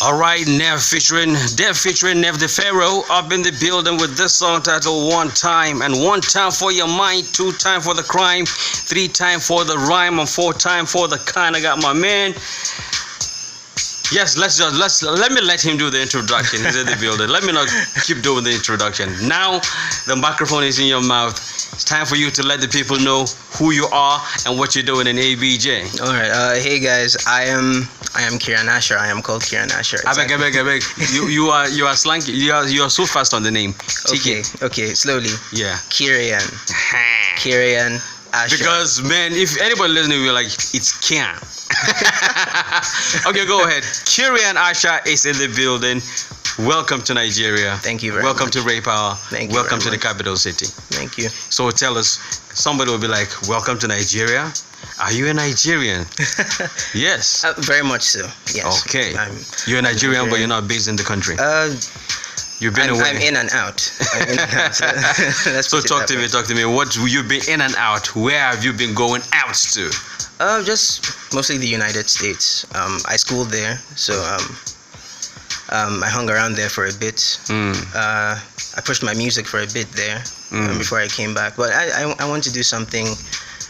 Alright, Dev featuring Nev the Pharaoh up in the building with this song titled One Time. And one time for your mind, two time for the crime, three time for the rhyme, and four time for the kind. I got my man. Yes, let me let him do the introduction. He's in the building. Let me not keep doing the introduction. Now the microphone is in your mouth. It's time for you to let the people know who you are and what you're doing in ABJ. All right. Hey guys, I am Kyrian Asher. I am called Kyrian Asher. I beg. You are slanky. You are so fast on the name. Okay. Slowly. Yeah. Kyrian Asher. Because man, if anybody listening, we're like, it's Kian. Okay, go ahead. Kyrian Asher is in the building. Welcome to Nigeria. Thank you very Welcome much. to Ray Power. Thank you. Welcome very to the much. capital city. Thank you. So tell us, somebody will be like, welcome to Nigeria. Are you a Nigerian? Yes. Very much so. Yes. Okay. You're a Nigerian, but you're not based in the country. You've been away. I'm in and out. So talk to me. What you've been in and out? Where have you been going out to? Just mostly the United States. I schooled there, so I hung around there for a bit. I pushed my music for a bit there before I came back. But I want to do something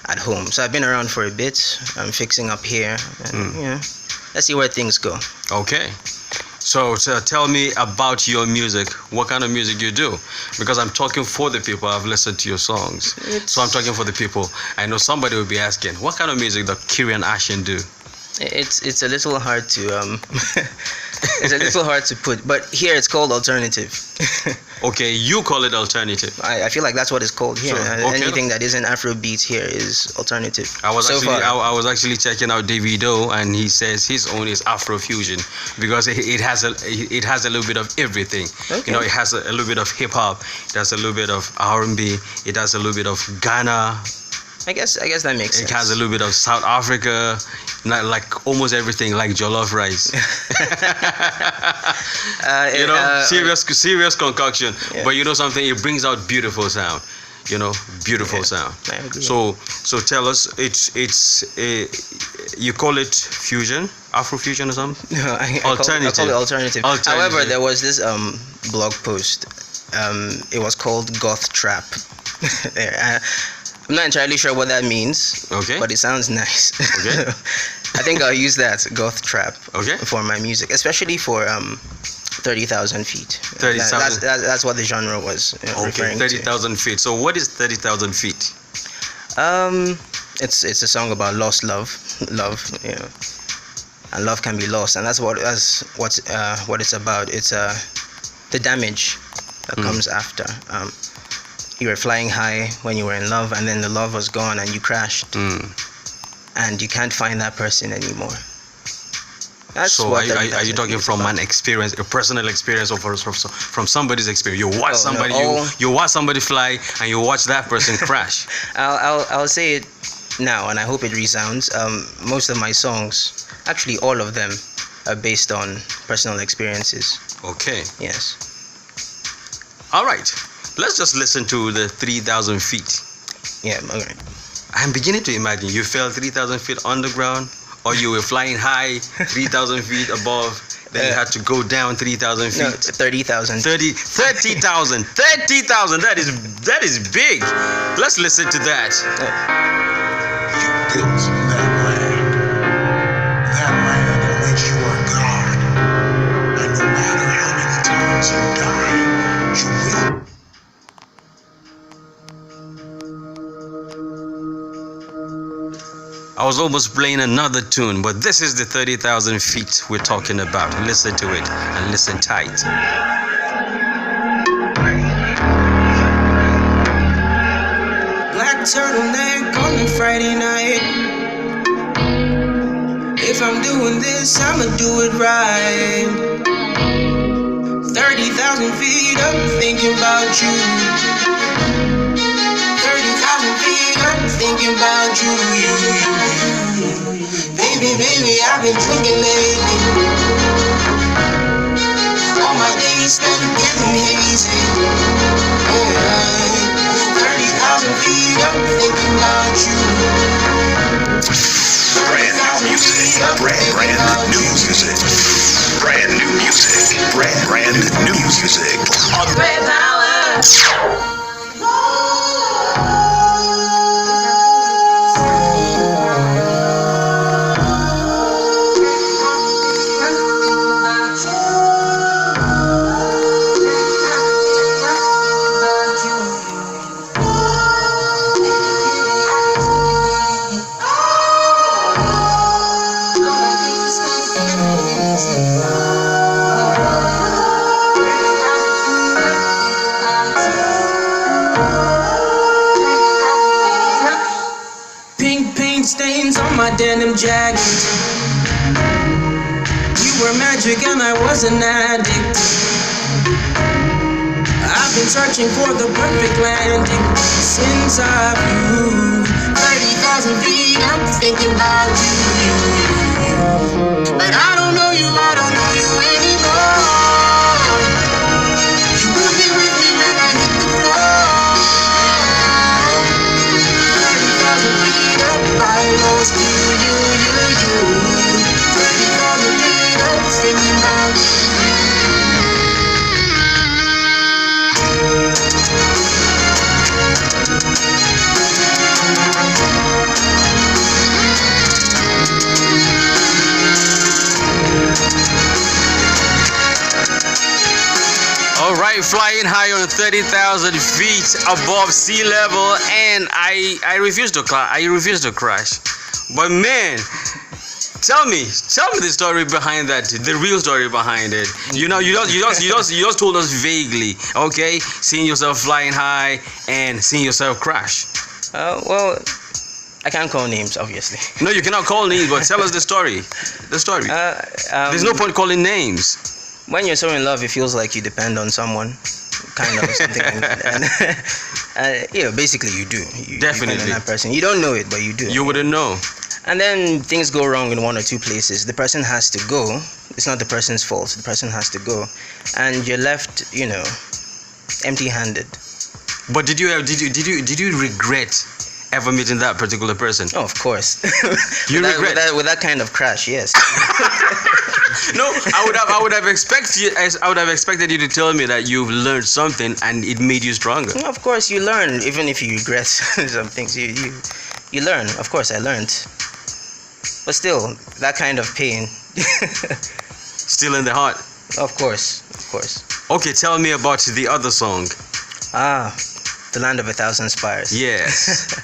at home. So I've been around for a bit. I'm fixing up here. And, let's see where things go. Okay. So tell me about your music. What kind of music you do? Because I'm talking for the people. I've listened to your songs. So I'm talking for the people. I know somebody will be asking, what kind of music does Kyrian Asher do? It's a little hard to it's a little hard to put, but here it's called alternative. Okay, you call it alternative. I feel like that's what it's called here. So, okay. Anything that isn't Afrobeat here is alternative. I was actually checking out Davido, and he says his own is Afrofusion because it has a little bit of everything. Okay. You know, it has a little bit of hip hop, it has a little bit of R&B, it has a little bit of Ghana. I guess that makes sense. It has a little bit of South Africa, like almost everything, like jollof rice. Serious concoction. Yeah. But you know something, it brings out beautiful sound. Sound. I agree. So tell us, you call it fusion, Afrofusion or something? No, I alternative. call it alternative. However, there was this blog post. It was called Goth Trap. I'm not entirely sure what that means. Okay. But it sounds nice. Okay. I think I'll use that Goth Trap. Okay. For my music, especially for 30,000 feet. 30,000. That's what the genre was referring 30,000 feet. So what is 30,000 feet? It's a song about lost love, and love can be lost, and that's what it's about. It's the damage that comes after. You were flying high when you were in love, and then the love was gone and you crashed, and you can't find that person anymore. So are you talking from an experience, a personal experience, or from somebody's experience? You watch you watch somebody fly, and you watch that person crash. I'll say it now, and I hope it resounds. Most of my songs, actually all of them, are based on personal experiences. Okay. Yes. All right. Let's just listen to the 3,000 feet. Yeah, okay. I'm beginning to imagine you fell 3,000 feet underground, or you were flying high 3,000 feet above, then you had to go down 3,000 feet. No, 30,000. 30,000. 30,000. That is big. Let's listen to that. You built that land in which you are God, and no matter how many times you die, you will. I was almost playing another tune, but this is the 30,000 feet we're talking about. Listen to it and listen tight. Black turtleneck on a Friday night. If I'm doing this, I'ma do it right. 30,000 feet up, thinking about you. 30,000 feet up, thinking about you. Baby, I've been drinking lately. All my days spent getting hazy. 30,000 feet up, thinking about you. Brand new music. brand new music on Great power. Pink paint stains on my denim jacket. You were magic and I was an addict. I've been searching for the perfect landing since I've you. 30,000 feet, I'm thinking about you. But I don't know you, I don't know you anymore. You will be with me when I hit the floor. 30,000 feet up, I lost you. 30,000 feet up, thinking about you. All right, flying high on 30,000 feet above sea level, and I refuse to crash. But man, tell me the story behind that, the real story behind it. You just told us vaguely, okay? Seeing yourself flying high and seeing yourself crash. Well, I can't call names, obviously. No, you cannot call names, but tell us the story. The story. There's no point calling names. When you're so in love, it feels like you depend on someone, kind of something. And basically you do. You Definitely. depend on that person. You don't know it, but you do. You wouldn't know. And then things go wrong in one or two places. The person has to go. It's not the person's fault. The person has to go, and you're left, empty-handed. But did you regret ever meeting that particular person? Oh, of course. You regret with that kind of crash, yes. No, I would have expected you to tell me that you've learned something and it made you stronger. No, of course, you learn. Even if you regret some things, you learn. Of course, I learned. But still, that kind of pain. Still in the heart. Of course. Okay, tell me about the other song. The Land of a Thousand Spires. Yes.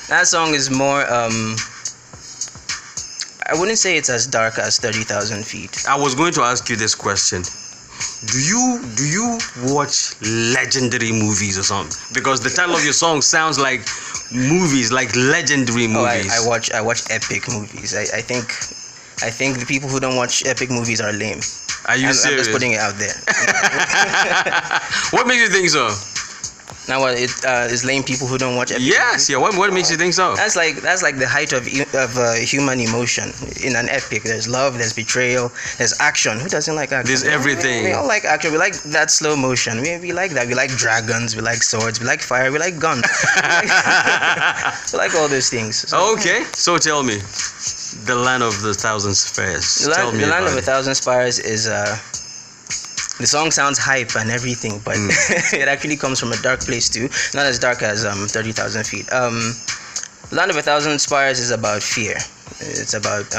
That song is more, I wouldn't say it's as dark as 30,000 feet. I was going to ask you this question. Do you watch legendary movies or something? Because the title of your song sounds like movies, like legendary movies. I watch epic movies. I think the people who don't watch epic movies are lame. Are you serious? I'm just putting it out there. What makes you think so? Now it is lame people who don't watch epic Yes, movies? yeah. What makes you think so? That's like the height of human emotion in an epic. There's love, there's betrayal, there's action. Who doesn't like action? There's everything. We all like action. We like that slow motion. We like that. We like dragons. We like swords. We like fire. We like guns. We like all those things. So, Okay, so tell me, the Land of the Thousand Spires. The Land about of a it. Thousand Spires is the song sounds hype and everything, but it actually comes from a dark place too. Not as dark as 30,000 feet. Land of a Thousand Spires is about fear. It's about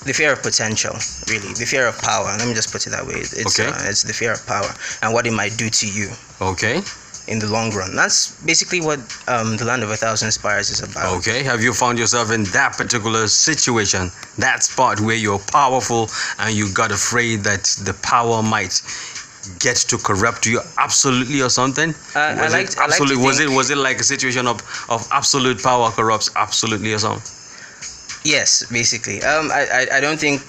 the fear of potential, really, the fear of power. Let me just put it that way. It's the fear of power and what it might do to you Okay. in the long run. That's basically what the Land of a Thousand Spires is about. Okay. Have you found yourself in that particular situation, that spot where you're powerful and you got afraid that the power might get to corrupt you absolutely or something? Was it like a situation of absolute power corrupts absolutely or something? Yes, basically. I don't think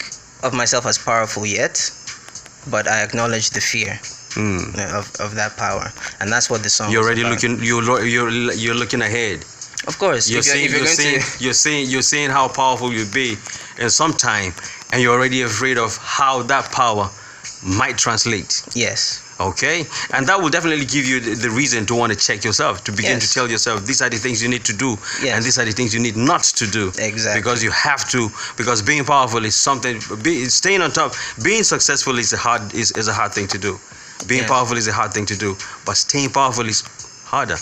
of myself as powerful yet, but I acknowledge the fear of that power, and that's what the song. You're already is about. you're looking ahead. Of course, You're saying how powerful you'll be in some time, and you're already afraid of how that power might translate. Yes. Okay, and that will definitely give you the reason to want to check yourself, to begin to Yes. tell yourself these are the things you need to do, Yes. and these are the things you need not to do. Exactly. Because you have to. Because being powerful is something. Staying on top, being successful is a hard thing to do. Being Yes. powerful is a hard thing to do, but staying powerful is harder.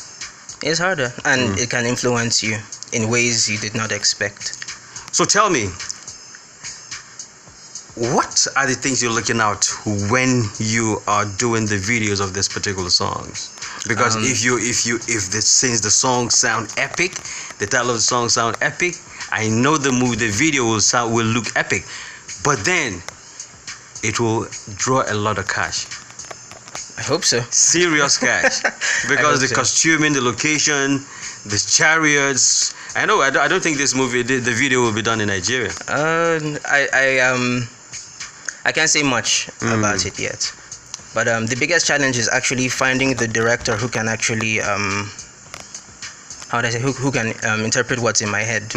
It's harder, and it can influence you in ways you did not expect. So tell me, what are the things you're looking out when you are doing the videos of this particular songs? Because since the songs sound epic, the title of the song sound epic, I know the video will look epic, but then it will draw a lot of cash. I hope so. Serious cash, because the so. costuming, the location, the chariots. I know. I don't think this movie, the video will be done in Nigeria. I can't say much about it yet, but the biggest challenge is actually finding the director who can actually who can interpret what's in my head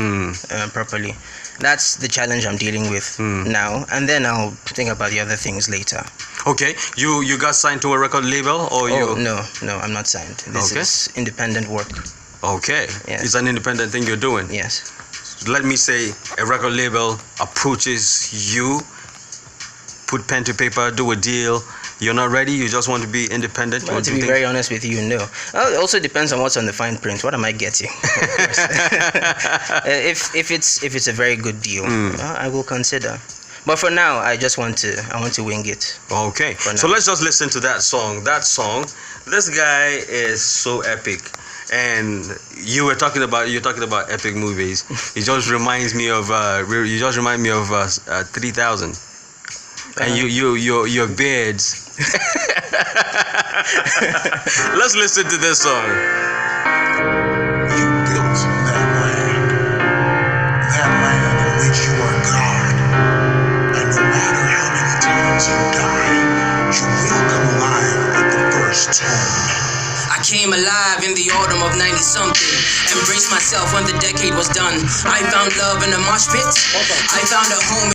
properly. That's the challenge I'm dealing with now, and then I'll think about the other things later. Okay, you got signed to a record label, or you? No, I'm not signed. This is independent work. Okay, Yes. It's an independent thing you're doing. Yes. Let me say a record label approaches you, put pen to paper, do a deal. You're not ready. You just want to be independent. You want To to be think- very honest with you, no. It also depends on what's on the fine print. What am I getting? Of course. if it's a very good deal, I will consider. But for now, I want to wing it. Okay, For so now. let's just listen to that song. This guy is so epic, and you're talking about epic movies. It just reminds me of 3000, and your beards. Let's listen to this song. You built that land in which you are God. And no matter how many times you die, you will come alive at the first tone. I came alive in the autumn of 90-something. Embraced myself when the decade was done. I found love in a mosh pit. I found a home.